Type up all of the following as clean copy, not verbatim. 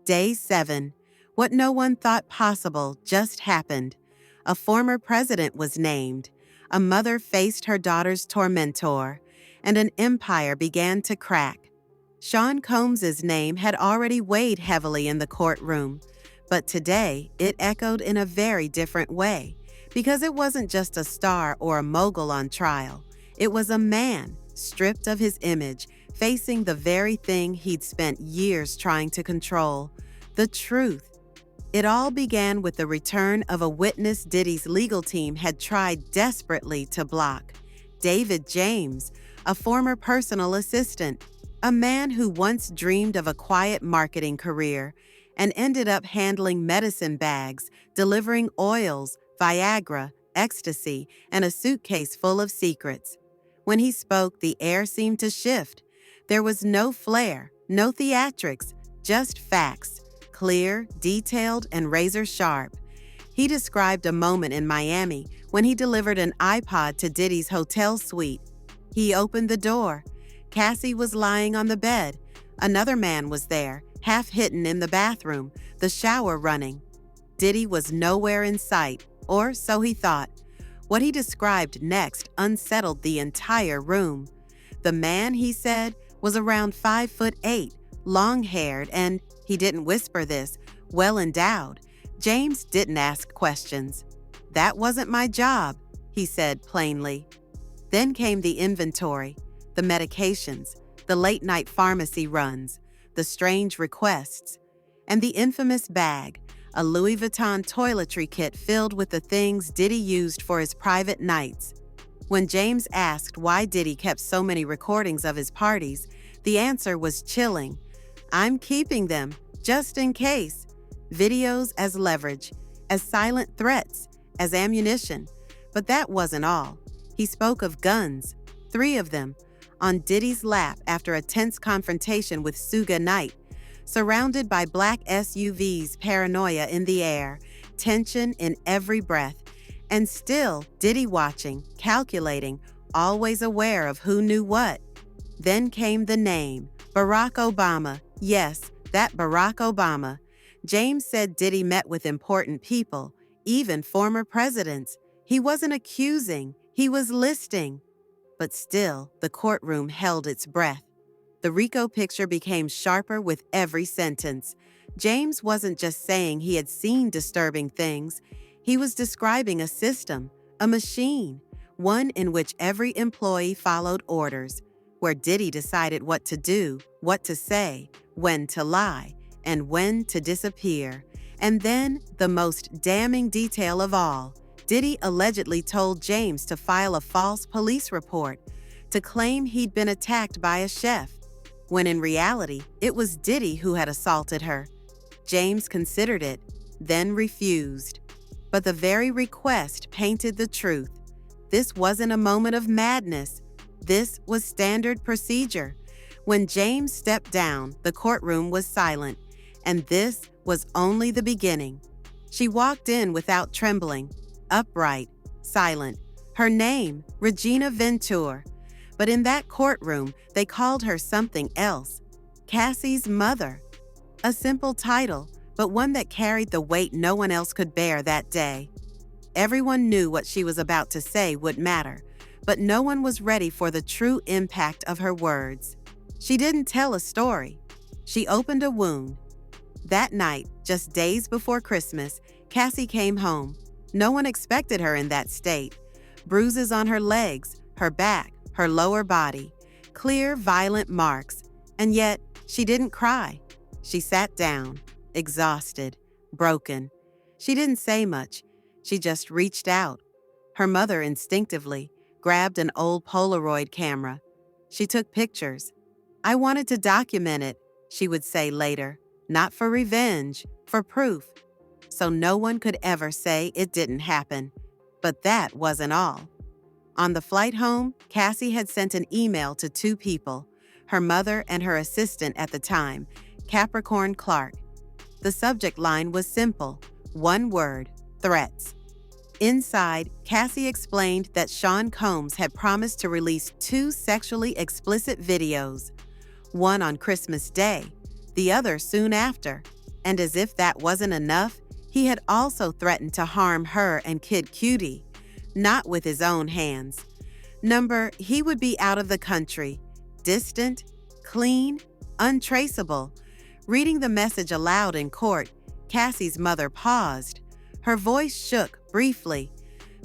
Day 7. What no one thought possible just happened. A former president was named. A mother faced her daughter's tormentor. And an empire began to crack. Sean Combs's name had already weighed heavily in the courtroom. But today, it echoed in a very different way. Because it wasn't just a star or a mogul on trial. It was a man, stripped of his image, facing the very thing he'd spent years trying to control, the truth. It all began with the return of a witness Diddy's legal team had tried desperately to block. David James, a former personal assistant, a man who once dreamed of a quiet marketing career and ended up handling medicine bags, delivering oils, Viagra, ecstasy, and a suitcase full of secrets. When he spoke, the air seemed to shift. There was no flair, no theatrics, just facts, clear, detailed, and razor-sharp. He described a moment in Miami when he delivered an iPod to Diddy's hotel suite. He opened the door. Cassie was lying on the bed. Another man was there, half hidden in the bathroom, the shower running. Diddy was nowhere in sight, or so he thought. What he described next unsettled the entire room. The man, he said, was around 5'8", long-haired, and, he didn't whisper this, well-endowed. James didn't ask questions. "That wasn't my job," he said plainly. Then came the inventory, the medications, the late-night pharmacy runs, the strange requests, and the infamous bag, a Louis Vuitton toiletry kit filled with the things Diddy used for his private nights. When James asked why Diddy kept so many recordings of his parties, the answer was chilling. "I'm keeping them, just in case." Videos as leverage, as silent threats, as ammunition. But that wasn't all. He spoke of guns, 3 of them, on Diddy's lap after a tense confrontation with Suge Knight. Surrounded by black SUVs, paranoia in the air, tension in every breath, and still Diddy watching, calculating, always aware of who knew what. Then came the name, Barack Obama. Yes, that Barack Obama. James said Diddy met with important people, even former presidents. He wasn't accusing, he was listing. But still, the courtroom held its breath. The RICO picture became sharper with every sentence. James wasn't just saying he had seen disturbing things. He was describing a system, a machine, one in which every employee followed orders, where Diddy decided what to do, what to say, when to lie, and when to disappear. And then, the most damning detail of all, Diddy allegedly told James to file a false police report, to claim he'd been attacked by a chef, when in reality, it was Diddy who had assaulted her. James considered it, then refused. But the very request painted the truth. This wasn't a moment of madness. This was standard procedure. When James stepped down, the courtroom was silent, and this was only the beginning. She walked in without trembling, upright, silent. Her name, Regina Venture. But in that courtroom, they called her something else. Cassie's mother. A simple title, but one that carried the weight no one else could bear that day. Everyone knew what she was about to say would matter, but no one was ready for the true impact of her words. She didn't tell a story. She opened a wound. That night, just days before Christmas, Cassie came home. No one expected her in that state. Bruises on her legs, her back, her lower body, clear, violent marks, and yet she didn't cry. She sat down, exhausted, broken. She didn't say much. She just reached out. Her mother instinctively grabbed an old Polaroid camera. She took pictures. "I wanted to document it," she would say later, "not for revenge, for proof." So no one could ever say it didn't happen. But that wasn't all. On the flight home, Cassie had sent an email to 2 people, her mother and her assistant at the time, Capricorn Clark. The subject line was simple, one word, threats. Inside, Cassie explained that Sean Combs had promised to release 2 sexually explicit videos, one on Christmas Day, the other soon after, And as if that wasn't enough, he had also threatened to harm her and Kid Cutie, not with his own hands. He would be out of the country, distant, clean, untraceable. Reading the message aloud in court, Cassie's mother paused. Her voice shook briefly,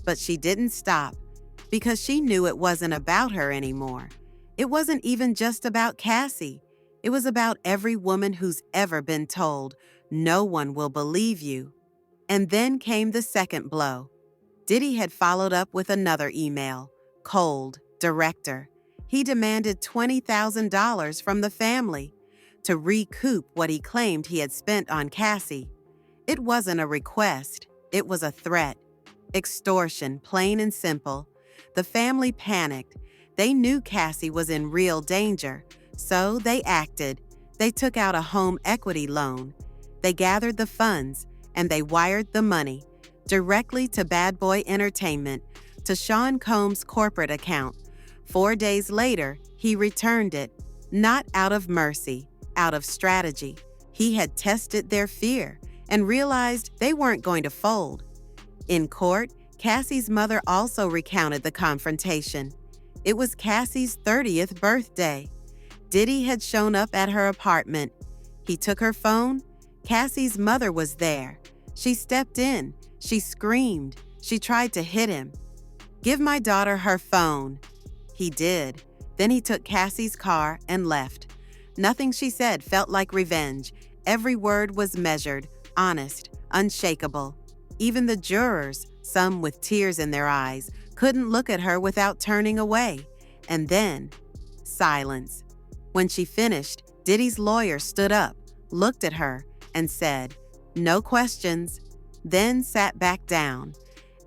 but she didn't stop because she knew it wasn't about her anymore. It wasn't even just about Cassie. It was about every woman who's ever been told, "No one will believe you." And then came the second blow. Diddy had followed up with another email. Cold, director. He demanded $20,000 from the family to recoup what he claimed he had spent on Cassie. It wasn't a request, it was a threat. Extortion, plain and simple. The family panicked. They knew Cassie was in real danger, so they acted. They took out a home equity loan. They gathered the funds, and they wired the money directly to Bad Boy Entertainment, to Sean Combs' corporate account. 4 days later, he returned it, not out of mercy, out of strategy. He had tested their fear and realized they weren't going to fold. In court, Cassie's mother also recounted the confrontation. It was Cassie's 30th birthday. Diddy had shown up at her apartment. He took her phone. Cassie's mother was there. She stepped in. She screamed. She tried to hit him. "Give my daughter her phone." He did. Then he took Cassie's car and left. Nothing she said felt like revenge. Every word was measured, honest, unshakable. Even the jurors, some with tears in their eyes, couldn't look at her without turning away. And then, silence. When she finished, Diddy's lawyer stood up, looked at her, and said, "No questions," then sat back down.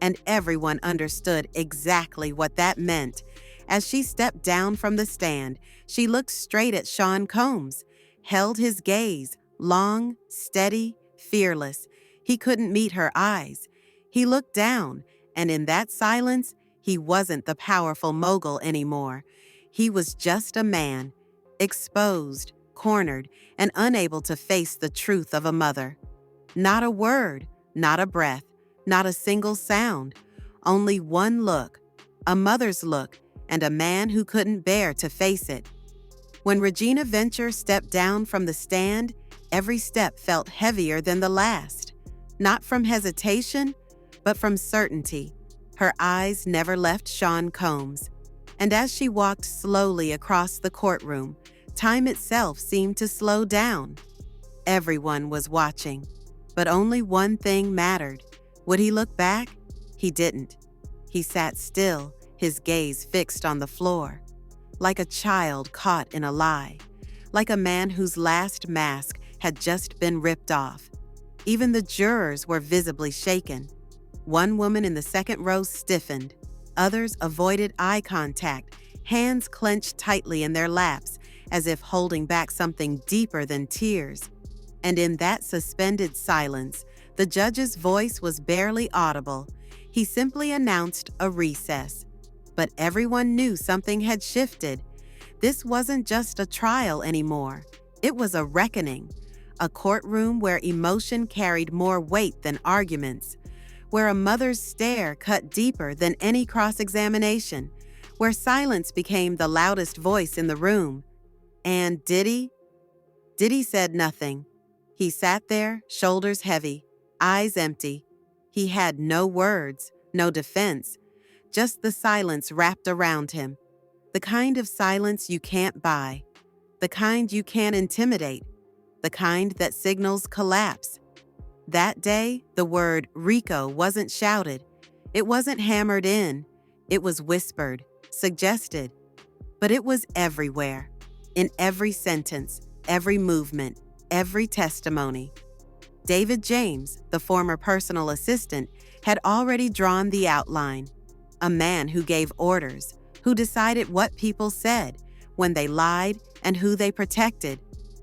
And everyone understood exactly what that meant. As she stepped down from the stand, she looked straight at Sean Combs, held his gaze, long, steady, fearless. He couldn't meet her eyes. He looked down, and in that silence, he wasn't the powerful mogul anymore. He was just a man, exposed, cornered, and unable to face the truth of a mother. Not a word, not a breath, not a single sound. Only one look, a mother's look, and a man who couldn't bear to face it. When Regina Venture stepped down from the stand, every step felt heavier than the last. Not from hesitation, but from certainty. Her eyes never left Sean Combs. And as she walked slowly across the courtroom, time itself seemed to slow down. Everyone was watching, but only one thing mattered. Would he look back? He didn't. He sat still, his gaze fixed on the floor, like a child caught in a lie, like a man whose last mask had just been ripped off. Even the jurors were visibly shaken. One woman in the second row stiffened. Others avoided eye contact, hands clenched tightly in their laps, as if holding back something deeper than tears. And in that suspended silence, the judge's voice was barely audible. He simply announced a recess. But everyone knew something had shifted. This wasn't just a trial anymore. It was a reckoning. A courtroom where emotion carried more weight than arguments, where a mother's stare cut deeper than any cross-examination, where silence became the loudest voice in the room. And Diddy? Diddy said nothing. He sat there, shoulders heavy, eyes empty. He had no words, no defense, just the silence wrapped around him. The kind of silence you can't buy, the kind you can't intimidate, the kind that signals collapse. That day, the word RICO wasn't shouted. It wasn't hammered in. It was whispered, suggested. But it was everywhere, in every sentence, every movement, every testimony. David James, the former personal assistant, had already drawn the outline. A man who gave orders, who decided what people said, when they lied, and who they protected,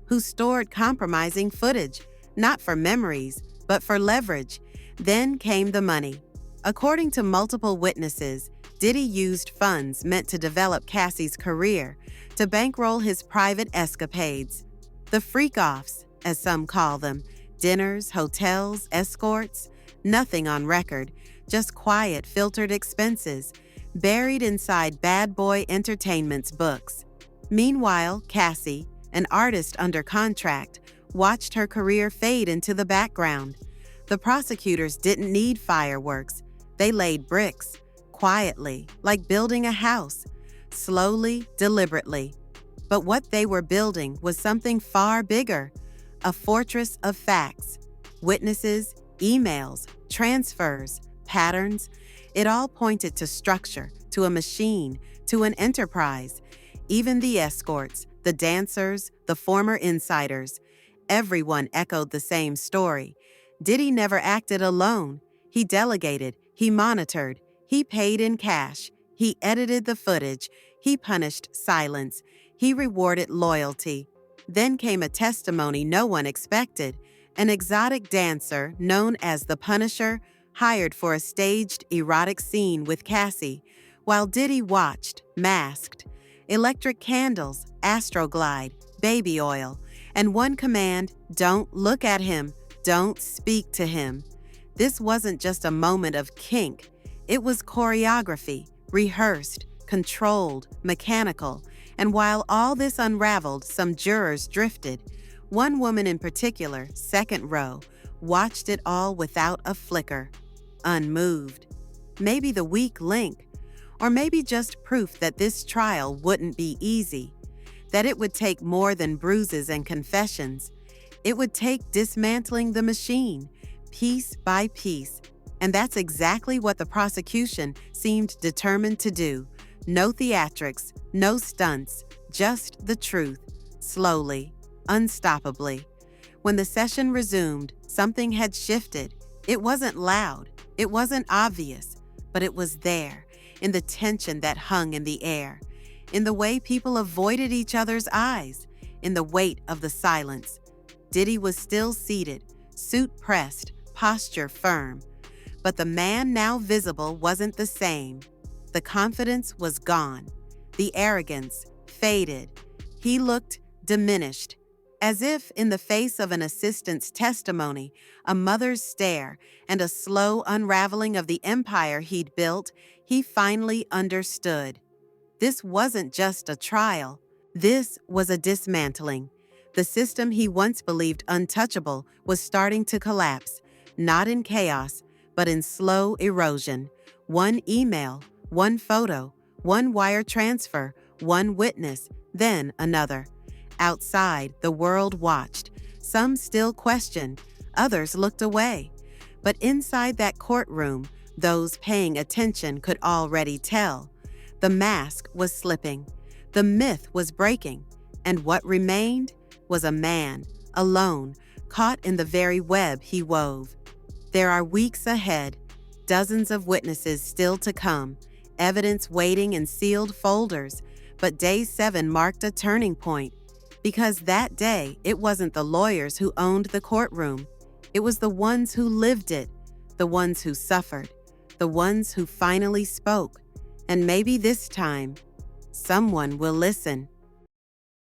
who stored compromising footage, not for memories, but for leverage. Then came the money. According to multiple witnesses, Diddy used funds meant to develop Cassie's career to bankroll his private escapades. The freak-offs, as some call them. Dinners, hotels, escorts, nothing on record, just quiet, filtered expenses, buried inside Bad Boy Entertainment's books. Meanwhile, Cassie, an artist under contract, watched her career fade into the background. The prosecutors didn't need fireworks. They laid bricks, quietly, like building a house, slowly, deliberately. But what they were building was something far bigger, a fortress of facts, witnesses, emails, transfers, patterns. It all pointed to structure, to a machine, to an enterprise. Even the escorts, the dancers, the former insiders, everyone echoed the same story. Diddy never acted alone. He delegated, he monitored, he paid in cash, he edited the footage, he punished silence, he rewarded loyalty. Then came a testimony no one expected. An exotic dancer known as the Punisher hired for a staged erotic scene with Cassie, while Diddy watched, masked. Electric candles, Astroglide, baby oil, and one command: don't look at him, don't speak to him. This wasn't just a moment of kink. It was choreography, rehearsed, controlled, mechanical. And while all this unraveled, some jurors drifted. One woman in particular, second row, watched it all without a flicker, unmoved. Maybe the weak link, or maybe just proof that this trial wouldn't be easy, that it would take more than bruises and confessions. It would take dismantling the machine, piece by piece. And that's exactly what the prosecution seemed determined to do. No theatrics, no stunts, just the truth, slowly, unstoppably. When the session resumed, something had shifted. It wasn't loud, it wasn't obvious, but it was there, in the tension that hung in the air, in the way people avoided each other's eyes, in the weight of the silence. Diddy was still seated, suit pressed, posture firm. But the man now visible wasn't the same. The confidence was gone. The arrogance faded. He looked diminished, as if in the face of an assistant's testimony, a mother's stare, and a slow unraveling of the empire he'd built, he finally understood. This wasn't just a trial. This was a dismantling. The system he once believed untouchable was starting to collapse, not in chaos, but in slow erosion. One email, one photo, one wire transfer, one witness, then another. Outside, the world watched. Some still questioned, others looked away. But inside that courtroom, those paying attention could already tell. The mask was slipping. The myth was breaking. And what remained was a man, alone, caught in the very web he wove. There are weeks ahead, dozens of witnesses still to come, evidence waiting in sealed folders, but day 7 marked a turning point. Because that day, it wasn't the lawyers who owned the courtroom. It was the ones who lived it, the ones who suffered, the ones who finally spoke. And maybe this time, someone will listen.